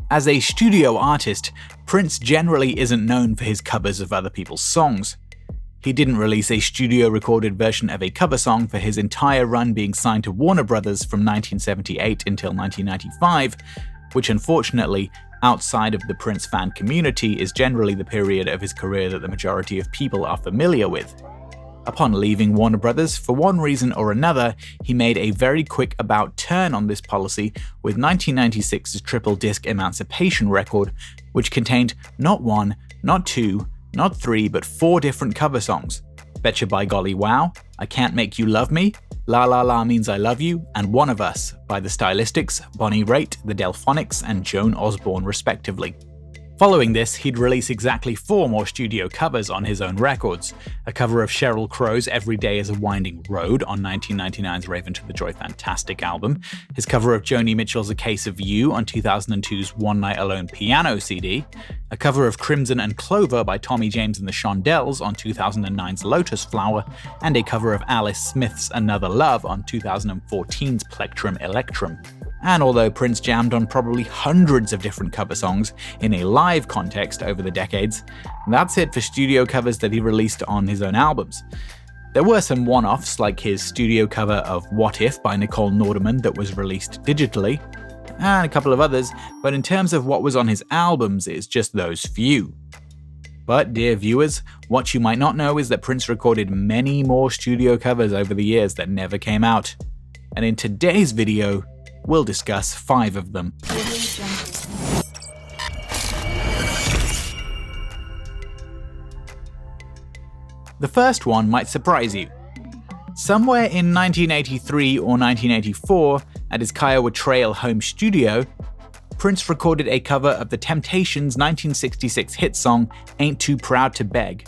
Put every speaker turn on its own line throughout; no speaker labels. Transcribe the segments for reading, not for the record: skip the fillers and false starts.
As a studio artist, Prince generally isn't known for his covers of other people's songs. He didn't release a studio-recorded version of a cover song for his entire run being signed to Warner Brothers from 1978 until 1995, which unfortunately, outside of the Prince fan community, is generally the period of his career that the majority of people are familiar with. Upon leaving Warner Brothers, for one reason or another, he made a very quick about-turn on this policy with 1996's triple-disc Emancipation record, which contained not one, not two, not three, but 4 different cover songs: Betcha by Golly Wow, I Can't Make You Love Me, La La La Means I Love You, and One of Us by the Stylistics, Bonnie Raitt, the Delphonics, and Joan Osborne respectively. Following this, he'd release exactly 4 more studio covers on his own records: a cover of Sheryl Crow's Every Day is a Winding Road on 1999's Raven to the Joy Fantastic album, his cover of Joni Mitchell's A Case of You on 2002's One Night Alone piano CD, a cover of Crimson and Clover by Tommy James and the Shondells on 2009's Lotus Flower, and a cover of Alice Smith's Another Love on 2014's Plectrum Electrum. And although Prince jammed on probably hundreds of different cover songs in a live context over the decades, that's it for studio covers that he released on his own albums. There were some one-offs, like his studio cover of What If by Nicole Nordeman that was released digitally, and a couple of others, but in terms of what was on his albums, it's just those few. But, dear viewers, what you might not know is that Prince recorded many more studio covers over the years that never came out. And in today's video, we'll discuss 5 of them. The first one might surprise you. Somewhere in 1983 or 1984, at his Kiowa Trail home studio, Prince recorded a cover of The Temptations' 1966 hit song Ain't Too Proud to Beg.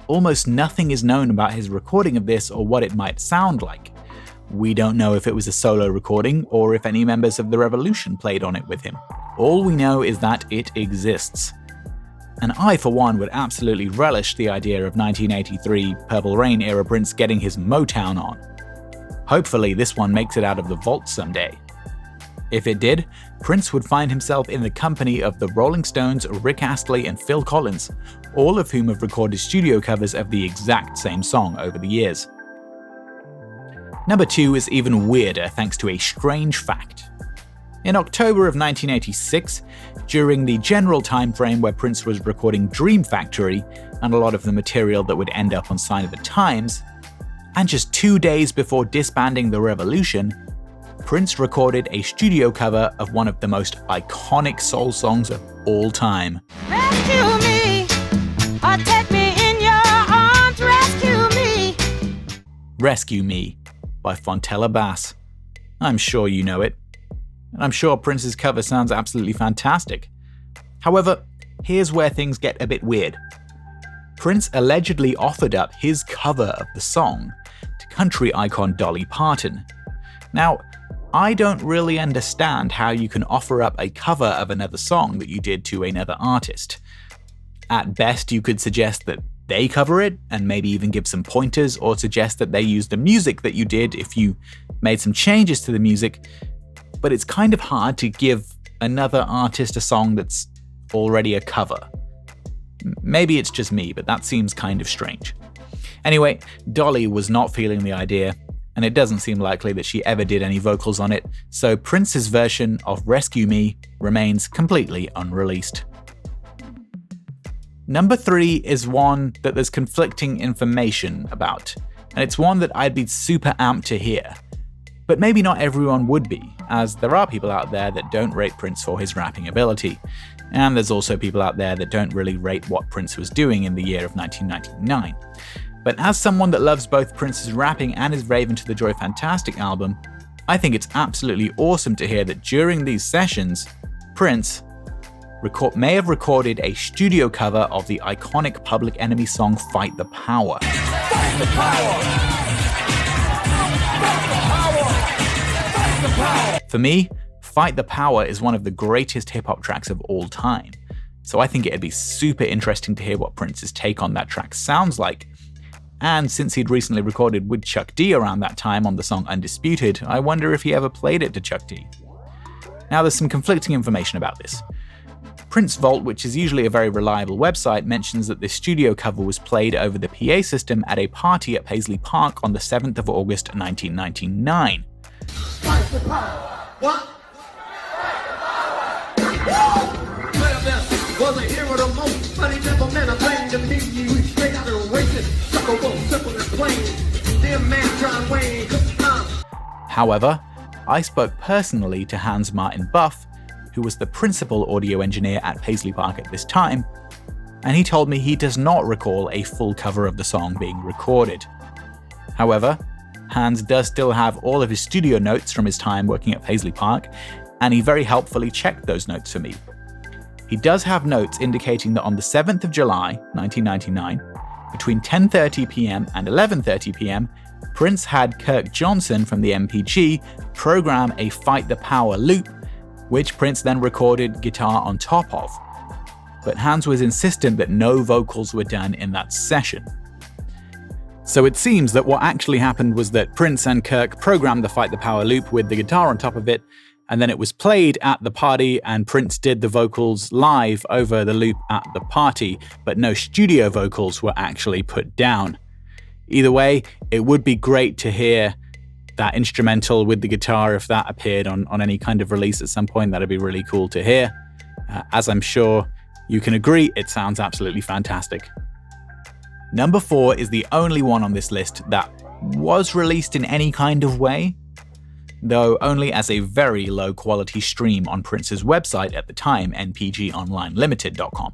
Almost nothing is known about his recording of this or what it might sound like. We don't know if it was a solo recording or if any members of the Revolution played on it with him. All we know is that it exists. And I, for one, would absolutely relish the idea of 1983 Purple Rain era Prince getting his Motown on. Hopefully this one makes it out of the vault someday. If it did, Prince would find himself in the company of the Rolling Stones, Rick Astley, and Phil Collins, all of whom have recorded studio covers of the exact same song over the years. Number 2 is even weirder thanks to a strange fact. In October of 1986, during the general time frame where Prince was recording Dream Factory and a lot of the material that would end up on Sign of the Times, and just 2 days before disbanding the Revolution, Prince recorded a studio cover of one of the most iconic soul songs of all time.
Rescue me, or take me in your arms, rescue me.
Rescue Me by Fontella Bass. I'm sure you know it. And I'm sure Prince's cover sounds absolutely fantastic. However, here's where things get a bit weird. Prince allegedly offered up his cover of the song to country icon Dolly Parton. Now, I don't really understand how you can offer up a cover of another song that you did to another artist. At best, you could suggest that they cover it, and maybe even give some pointers, or suggest that they use the music that you did if you made some changes to the music, but it's kind of hard to give another artist a song that's already a cover. Maybe it's just me, but that seems kind of strange. Anyway, Dolly was not feeling the idea, and it doesn't seem likely that she ever did any vocals on it, so Prince's version of Rescue Me remains completely unreleased. Number 3 is one that there's conflicting information about, and it's one that I'd be super amped to hear. But maybe not everyone would be, as there are people out there that don't rate Prince for his rapping ability, and there's also people out there that don't really rate what Prince was doing in the year of 1999. But as someone that loves both Prince's rapping and his Raven to the Joy Fantastic album, I think it's absolutely awesome to hear that during these sessions, Prince may have recorded a studio cover of the iconic Public Enemy song Fight the Power. Fight the power! Fight the power! Fight the power! For me, Fight the Power is one of the greatest hip-hop tracks of all time, so I think it'd be super interesting to hear what Prince's take on that track sounds like. And since he'd recently recorded with Chuck D around that time on the song Undisputed, I wonder if he ever played it to Chuck D. Now there's some conflicting information about this. Prince Vault, which is usually a very reliable website, mentions that this studio cover was played over the PA system at a party at Paisley Park on the 7th of August 1999. What? However, I spoke personally to Hans Martin Buff, who was the principal audio engineer at Paisley Park at this time, and he told me he does not recall a full cover of the song being recorded. However, Hans does still have all of his studio notes from his time working at Paisley Park, and he very helpfully checked those notes for me. He does have notes indicating that on the 7th of July, 1999, between 10:30 p.m. and 11:30 p.m., Prince had Kirk Johnson from the MPG program a Fight the Power loop, which Prince then recorded guitar on top of. But Hans was insistent that no vocals were done in that session. So it seems that what actually happened was that Prince and Kirk programmed the Fight the Power loop with the guitar on top of it, and then it was played at the party and Prince did the vocals live over the loop at the party, but no studio vocals were actually put down. Either way, it would be great to hear that instrumental with the guitar if that appeared on any kind of release at some point. That'd be really cool to hear. As I'm sure you can agree, it sounds absolutely fantastic. Number 4 is the only one on this list that was released in any kind of way, though only as a very low quality stream on Prince's website at the time, npgonlinelimited.com.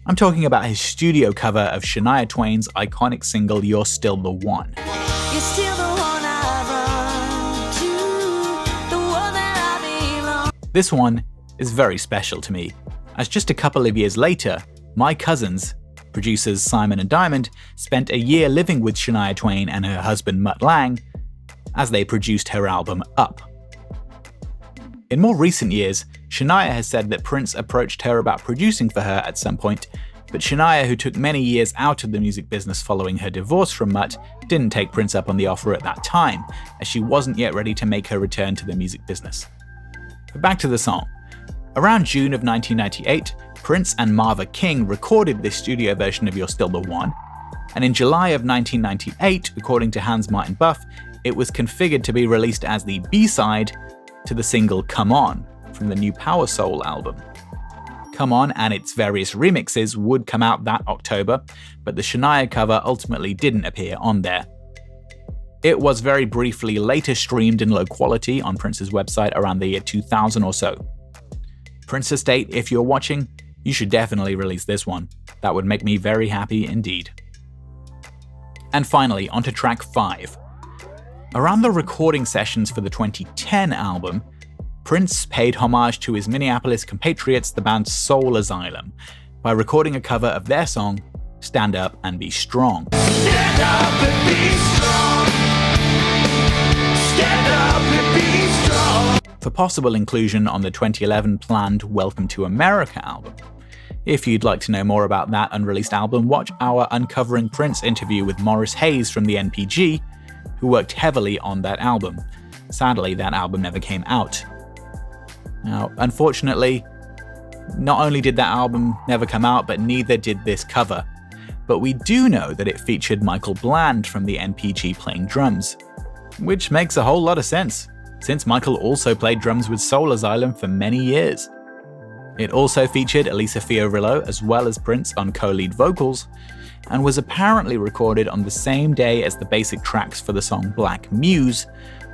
I'm talking about his studio cover of Shania Twain's iconic single You're Still the One.
You're still the one I run to, the one that I belong.
This one is very special to me, as just a couple of years later, my cousins, producers Simon and Diamond, spent a year living with Shania Twain and her husband Mutt Lange as they produced her album Up. In more recent years, Shania has said that Prince approached her about producing for her at some point, but Shania, who took many years out of the music business following her divorce from Mutt, didn't take Prince up on the offer at that time, as she wasn't yet ready to make her return to the music business. But back to the song. Around June of 1998, Prince and Marva King recorded this studio version of You're Still the One, and in July of 1998, according to Hans Martin Buff, it was configured to be released as the B-side to the single Come On from the new Power Soul album. Come On and its various remixes would come out that October, but the Shania cover ultimately didn't appear on there. It was very briefly later streamed in low quality on Prince's website around the year 2000 or so. Prince Estate, if you're watching, you should definitely release this one. That would make me very happy indeed. And finally, onto track 5. Around the recording sessions for the 2010 album, Prince paid homage to his Minneapolis compatriots, the band Soul Asylum, by recording a cover of their song, Stand Up and Be Strong.
Stand up and be strong. Stand up and be strong.
For possible inclusion on the 2011 planned Welcome to America album. If you'd like to know more about that unreleased album, watch our Uncovering Prince interview with Morris Hayes from the NPG, who worked heavily on that album. Sadly, that album never came out. Now, unfortunately, not only did that album never come out, but neither did this cover. But we do know that it featured Michael Bland from the NPG playing drums, which makes a whole lot of sense, since Michael also played drums with Soul Asylum for many years. It also featured Elisa Fiorillo as well as Prince on co-lead vocals, and was apparently recorded on the same day as the basic tracks for the song Black Muse,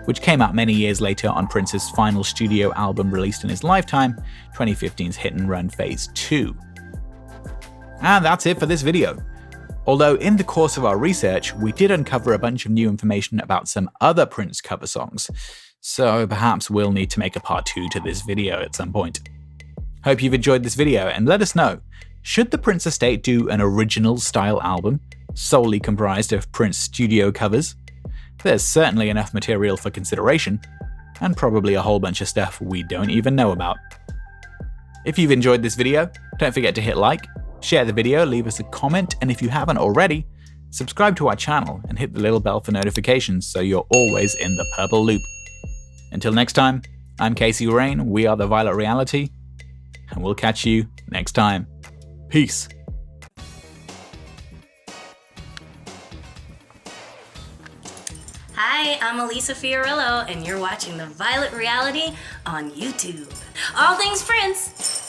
which came out many years later on Prince's final studio album released in his lifetime, 2015's Hit and Run Phase 2. And that's it for this video. Although in the course of our research, we did uncover a bunch of new information about some other Prince cover songs, so perhaps we'll need to make a part 2 to this video at some point. Hope you've enjoyed this video, and let us know, should the Prince estate do an original style album, solely comprised of Prince studio covers? There's certainly enough material for consideration, and probably a whole bunch of stuff we don't even know about. If you've enjoyed this video, don't forget to hit like, share the video, leave us a comment, and if you haven't already, Subscribe to our channel and hit the little bell for notifications so you're always in the purple loop. Until next time, I'm Casey Rain, we are The Violet Reality, and we'll catch you next time. Peace.
Hi, I'm Elisa Fiorillo, and you're watching The Violet Reality on YouTube. All things Prince!